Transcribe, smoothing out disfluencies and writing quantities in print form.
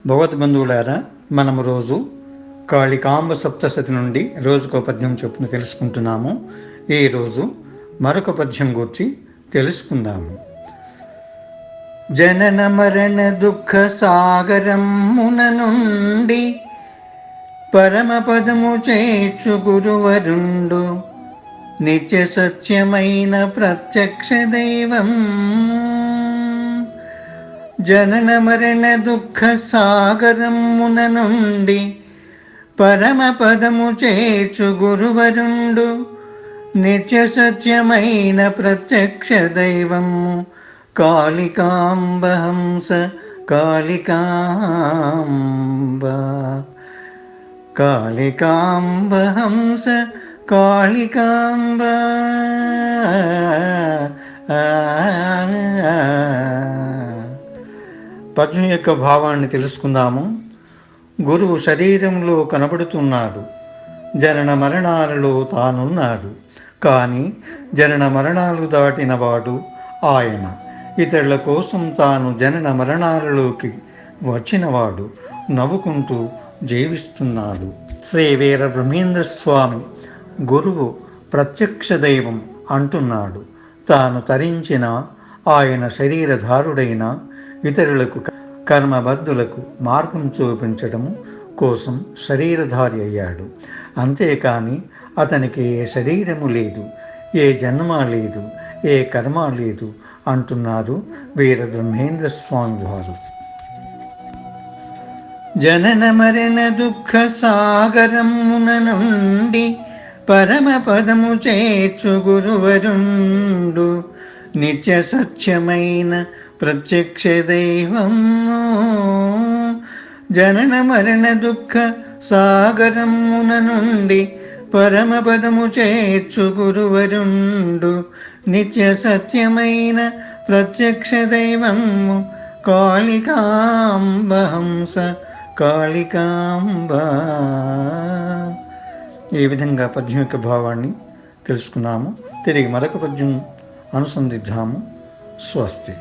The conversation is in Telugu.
భగవద్బంధువులారా, మనము రోజు కాళికాంబ సప్తశతి నుండి రోజుకో పద్యం చొప్పున తెలుసుకుంటున్నాము. ఈరోజు మరొక పద్యం గురించి తెలుసుకుందాము. జనన మరణ దుఃఖ సాగరమున నుండి పరమపదము చేర్చు గురువరుండు, నిత్య సత్యమైన ప్రత్యక్ష దైవం. జనన మరణ దుఃఖ సాగరమున నుండి పరమపదము చేర్చు గురువరుండు, నిత్య సత్యమైన ప్రత్యక్ష దైవము. కాళికాంబ హంస కాళికాంబ, కాళికాంబ హంస కాళికాంబ. పద్యం యొక్క భావాన్ని తెలుసుకుందాము. గురువు శరీరంలో కనబడుతున్నాడు, జనన మరణాలలో తానున్నాడు. కానీ జనన మరణాలు దాటినవాడు ఆయన. ఇతరుల కోసం తాను జనన మరణాలలోకి వచ్చినవాడు నవ్వుకుంటూ జీవిస్తున్నాడు. శ్రీ వీర బ్రహ్మేంద్ర స్వామి గురువు ప్రత్యక్ష దైవం అంటున్నాడు. తాను తరించిన ఆయన శరీరధారుడైన ఇతరులకు కర్మబద్ధులకు మార్గం చూపించడము కోసం శరీరధారి అయ్యాడు. అంతేకాని అతనికి ఏ శరీరము లేదు, ఏ జన్మ లేదు, ఏ కర్మ లేదు అంటున్నారు వీర బ్రహ్మేంద్ర స్వామి వారు. జనన మరణ దుఃఖ సాగరమున నుండి పరమపదము చేర్చు గురువరుండు, నిత్య సత్యమైన ప్రత్యక్ష దైవం. జనన మరణ దుఃఖ సాగరమున నుండి పరమపదము చేర్చు గురువరుండు, నిత్య సత్యమైన ప్రత్యక్ష దైవము. కాళికాంబ హంస కాళికాంబ. ఈ విధంగా పద్యం యొక్క భావాన్ని తెలుసుకున్నాము. తిరిగి మరొక పద్యం అనుసంధిద్దాము. స్వస్తి.